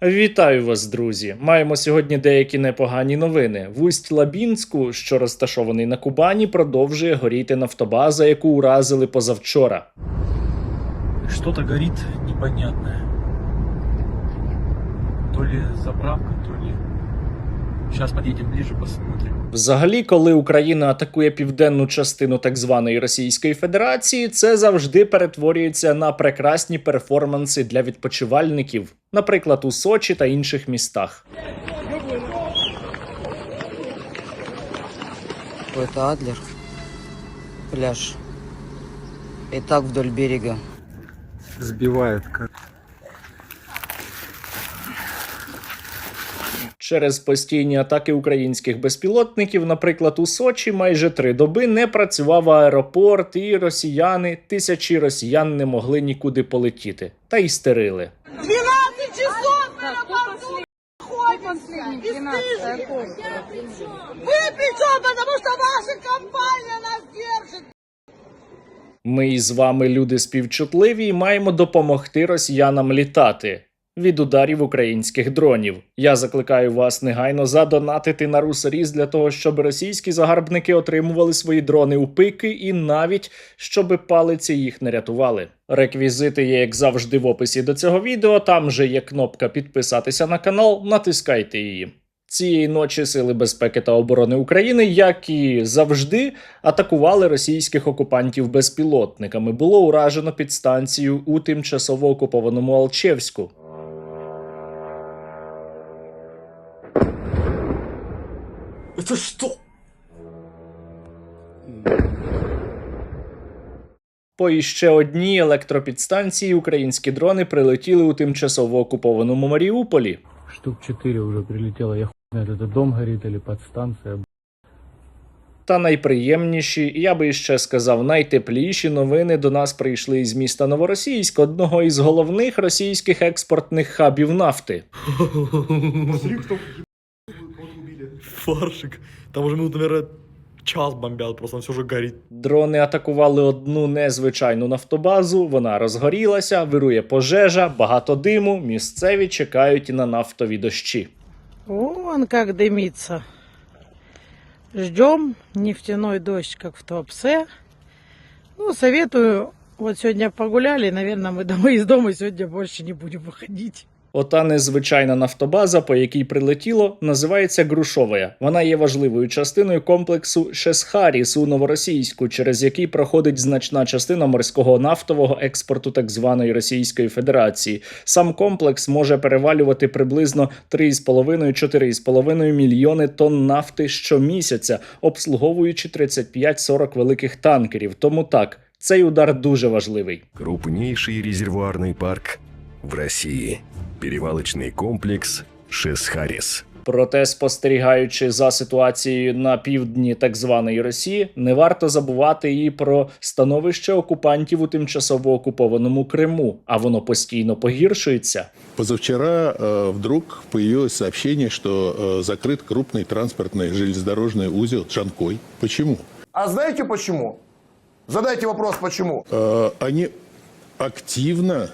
Вітаю вас, друзі! Маємо сьогодні деякі непогані новини. В Усть-Лабінську, що розташований на Кубані, продовжує горіти нафтобаза, яку уразили позавчора. Что-то горит непонятное. То ли заправка, то ли... Сейчас подъедем ближе, посмотрим. Взагалі, коли Україна атакує південну частину так званої Російської Федерації, це завжди перетворюється на прекрасні перформанси для відпочивальників, наприклад, у Сочі та інших містах. Это Адлер, пляж. И так вдоль берега. Сбивает как. Через постійні атаки українських безпілотників, наприклад, у Сочі майже 3 доби не працював аеропорт, і тисячі росіян не могли нікуди полетіти. Та й стерили. 12 часов мы на порту находимся. Вы при чем? Потому что ваша компания нас держит. Ми із вами, люди співчутливі, і маємо допомогти росіянам літати від ударів українських дронів. Я закликаю вас негайно задонатити на Русаріз для того, щоб російські загарбники отримували свої дрони у пики і навіть, щоб палиці їх не рятували. Реквізити є, як завжди, в описі до цього відео, там же є кнопка підписатися на канал, натискайте її. Цієї ночі Сили безпеки та оборони України, як і завжди, атакували російських окупантів безпілотниками. Було уражено підстанцію у тимчасово окупованому Алчевську. Это что? По іще одній електропідстанції українські дрони прилетіли у тимчасово окупованому Маріуполі. Штук 4 уже прилетело. Я хуй знает, это дом горит или подстанция. Та найприємніші, я би іще сказав, найтепліші новини до нас прийшли із міста Новоросійськ, одного із головних російських експортних хабів нафти. Фаршик. Там уже минут, наверное, час бомбят, просто все уже горит. Дрони атакували одну незвичайну нафтобазу, вона розгорілася, вирує пожежа, багато диму, місцеві чекають на нафтові дощі. Вон как дымится. Ждем нефтяной дождь, как в Туапсе. Ну, советую, вот сегодня погуляли, наверное, мы из дома сегодня больше не будем выходить. Ота незвичайна нафтобаза, по якій прилетіло, називається Грушовая. Вона є важливою частиною комплексу Шесхаріс у Новоросійську, через який проходить значна частина морського нафтового експорту так званої Російської Федерації. Сам комплекс може перевалювати приблизно 3,5-4,5 мільйони тонн нафти щомісяця, обслуговуючи 35-40 великих танкерів. Тому так, цей удар дуже важливий. Крупнейший резервуарный парк в России. Перевалочный комплекс Шесхарис. Проте, спостерігаючи за ситуацією на півдні так званої Росії, не варто забувати і про становище окупантів у тимчасово окупованому Криму, а воно постійно погіршується. Позавчера вдруг появилось сообщение, что закрыт крупный транспортный железнодорожный узел Джанкой. Почему? А знаете почему? Задайте вопрос, почему. Они активно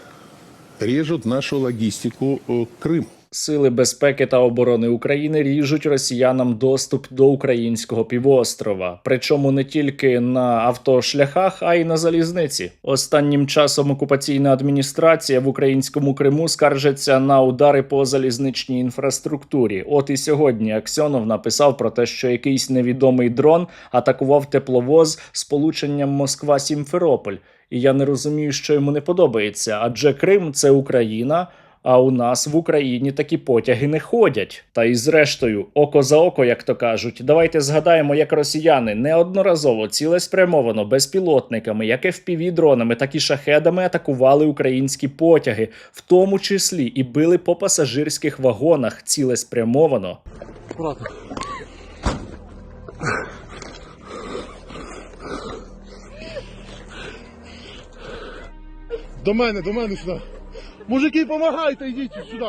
режут нашу логистику к Крыму. Сили безпеки та оборони України ріжуть росіянам доступ до українського півострова. Причому не тільки на автошляхах, а й на залізниці. Останнім часом окупаційна адміністрація в українському Криму скаржиться на удари по залізничній інфраструктурі. От і сьогодні Аксьонов написав про те, що якийсь невідомий дрон атакував тепловоз з полученням Москва-Сімферополь. І я не розумію, що йому не подобається, адже Крим – це Україна, а у нас в Україні такі потяги не ходять. Та і зрештою, око за око, як то кажуть. Давайте згадаємо, як росіяни неодноразово цілеспрямовано безпілотниками, як FPV-дронами, так і шахедами атакували українські потяги, в тому числі і били по пасажирських вагонах цілеспрямовано. Аккуратно. До мене сюди. Мужики, помагайте, йдіть сюди.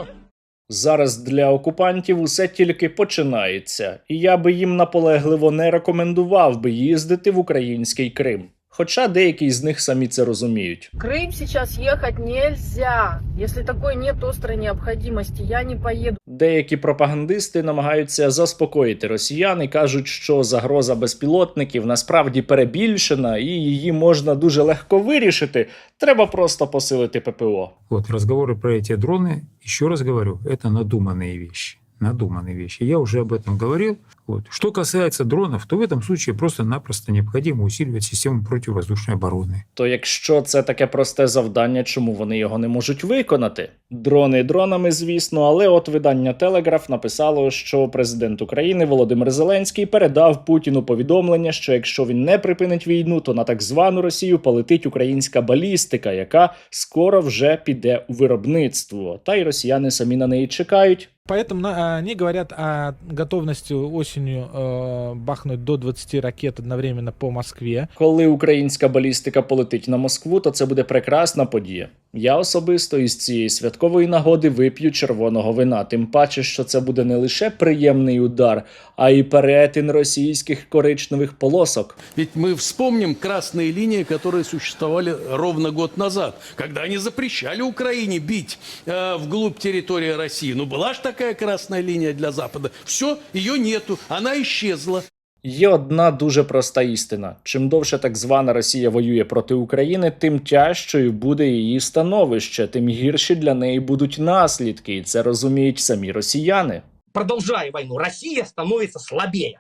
Зараз для окупантів усе тільки починається, і я би їм наполегливо не рекомендував би їздити в український Крим. Хоча деякі з них самі це розуміють. В Крым сейчас ехать нельзя. Если такой нет острой необходимости, я не поеду. Деякі пропагандисти намагаються заспокоїти росіян і кажуть, що загроза безпілотників насправді перебільшена і її можна дуже легко вирішити. Треба просто посилити ППО. Вот разговоры про эти дроны, еще раз говорю, это надуманные вещи. Надуманные вещи. Я уже об этом говорил. Вот. Что касается дронов, то в этом случае просто-напросто необходимо усиливать систему противовоздушной обороны. То якщо це таке просте завдання, чому вони його не можуть виконати? Дрони дронами, звісно, але от видання Телеграф написало, що президент України Володимир Зеленський передав Путіну повідомлення, що якщо він не припинить війну, то на так звану Росію полетить українська балістика, яка скоро вже піде у виробництво. Та й росіяни самі на неї чекають. Поэтому они говорят о готовности осенью бахнуть до 20 ракет одновременно по Москве. Коли українська балістика полетить на Москву, то це буде прекрасна подія. Я особисто із цієї святкової нагоди вип'ю червоного вина. Тим паче, що це буде не лише приємний удар, а й перетин російських коричневих полосок. Ведь мы вспомним красные линии, которые существовали ровно год назад, когда они запрещали Украине бить вглубь территории России. Ну была ж такая красная линия для Запада. Все, ее нету, она исчезла. Є одна дуже проста істина. Чим довше так звана Росія воює проти України, тим тяжчою буде її становище, тим гірші для неї будуть наслідки, і це розуміють самі росіяни. Продолжая войну, Россия становится слабее.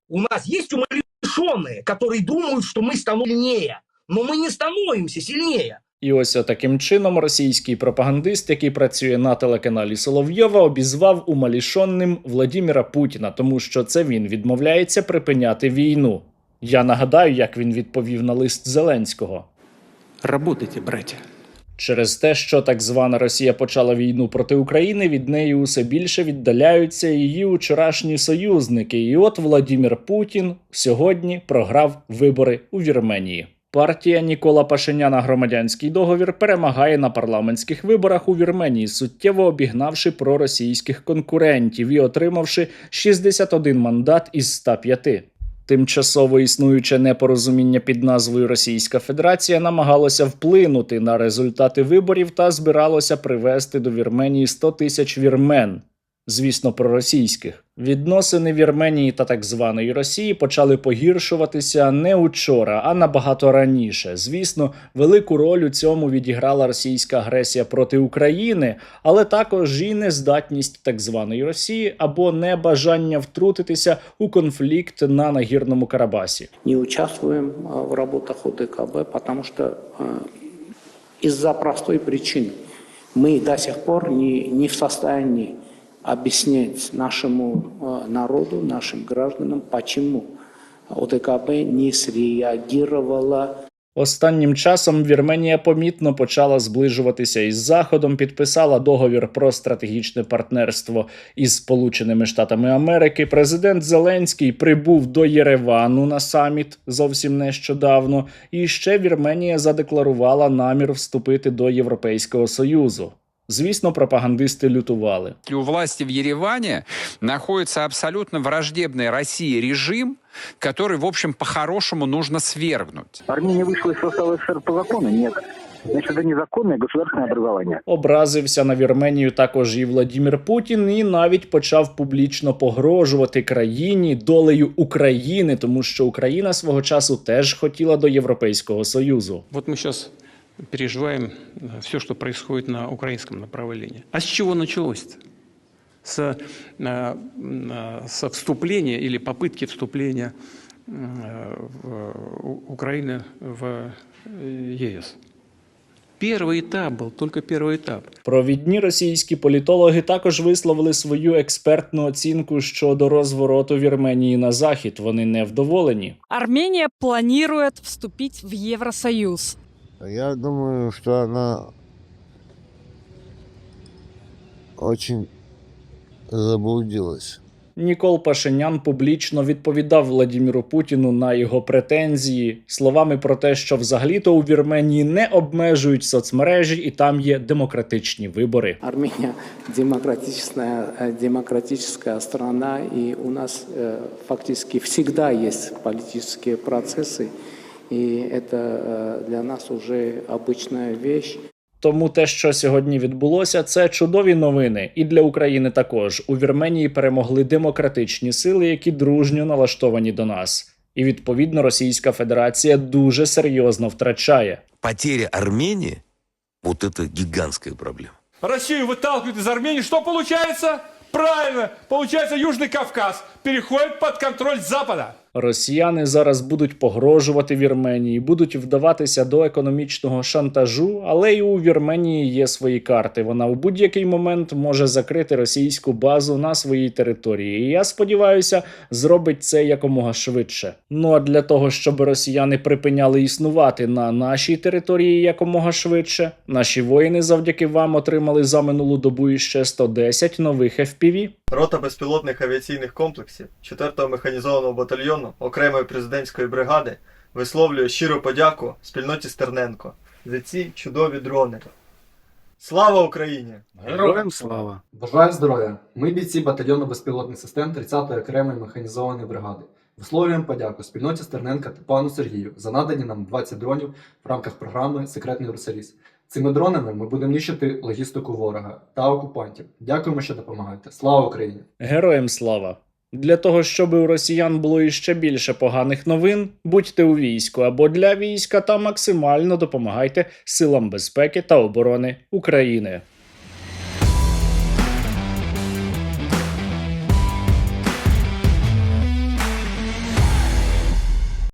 У нас есть умалишенные, которые думают, что мы станем сильнее, но мы не становимся сильнее. І ось таким чином російський пропагандист, який працює на телеканалі Соловйова, обізвав умалішонним Владіміра Путіна, тому що це він відмовляється припиняти війну. Я нагадаю, як він відповів на лист Зеленського. Работайте, браття. Через те, що так звана Росія почала війну проти України, від неї усе більше віддаляються її вчорашні союзники. І от Владімір Путін сьогодні програв вибори у Вірменії. Партія Нікола Пашиняна «Громадянський договір» перемагає на парламентських виборах у Вірменії, суттєво обігнавши проросійських конкурентів і отримавши 61 мандат із 105. Тимчасово існуюче непорозуміння під назвою Російська Федерація намагалося вплинути на результати виборів та збиралося привезти до Вірменії 100 тисяч вірмен. Звісно, проросійських. Відносини Вірменії та так званої Росії почали погіршуватися не учора, а набагато раніше. Звісно, велику роль у цьому відіграла російська агресія проти України, але також і нездатність так званої Росії або небажання втрутитися у конфлікт на Нагірному Карабасі. Не участвуем в работах ОДКБ, потому что из-за простой причины. Мы до сих пор не в состоянии объяснять нашему народу, нашим гражданам, почему ОДКБ не среагировала. Останнім часом Вірменія помітно почала зближуватися із Заходом, підписала договір про стратегічне партнерство із Сполученими Штатами Америки. Президент Зеленський прибув до Єревану на саміт зовсім нещодавно. І ще Вірменія задекларувала намір вступити до Європейського Союзу. Звісно, пропагандисти лютували. У власти в Ереване находится абсолютно враждебный России режим, который, в общем, по-хорошему нужно свергнуть. Армения вышла из состава СССР по закону? Нет. Значит, это незаконное государственное образование. Образився на Вірменію також і Владімір Путін, і навіть почав публічно погрожувати країні долею України, тому що Україна свого часу теж хотіла до Європейського Союзу. Вот мы сейчас переживаем все, что происходит на украинском направлении. А с чего началось-то? Со вступления или попытки вступления Украины в ЕС. Перший етап був, тільки перший етап. Провідні російські політологи також висловили свою експертну оцінку щодо розвороту Вірменії на захід. Вони невдоволені. Армения планирует вступить в Евросоюз. Я думаю, что она очень заблудилась. Нікол Пашинян публічно відповідав Владіміру Путіну на його претензії словами про те, що взагалі-то у Вірменії не обмежують соцмережі і там є демократичні вибори. Армения демократическая страна, и у нас фактически всегда есть политические процессы, И это для нас уже обычная вещь. Тому те, що сьогодні відбулося, це чудові новини. І для України також. У Вірменії перемогли демократичні сили, які дружньо налаштовані до нас. І, відповідно, Російська Федерація дуже серйозно втрачає. Потеря Армении – вот это гигантская проблема. Россию выталкивают из Армении. Что получается? Правильно, получается Южный Кавказ переходит под контроль Запада. Росіяни зараз будуть погрожувати Вірменії, будуть вдаватися до економічного шантажу, але і у Вірменії є свої карти. Вона у будь-який момент може закрити російську базу на своїй території. І я сподіваюся, зробить це якомога швидше. Ну а для того, щоб росіяни припиняли існувати на нашій території якомога швидше, наші воїни завдяки вам отримали за минулу добу іще 110 нових FPV. Рота безпілотних авіаційних комплексів 4-го механізованого батальйону окремої президентської бригади висловлює щиру подяку спільноті Стерненко за ці чудові дрони. Слава Україні! Героям слава! Бажаю здоров'я! Ми бійці батальйону безпілотних систем 30-ї окремої механізованої бригади. Висловлюємо подяку спільноті Стерненка та пану Сергію за надані нам 20 дронів в рамках програми «Секретний Русаріс». Цими дронами ми будемо нищити логістику ворога та окупантів. Дякуємо, що допомагаєте. Слава Україні! Героям слава! Для того, щоб у росіян було іще більше поганих новин, будьте у війську або для війська та максимально допомагайте силам безпеки та оборони України.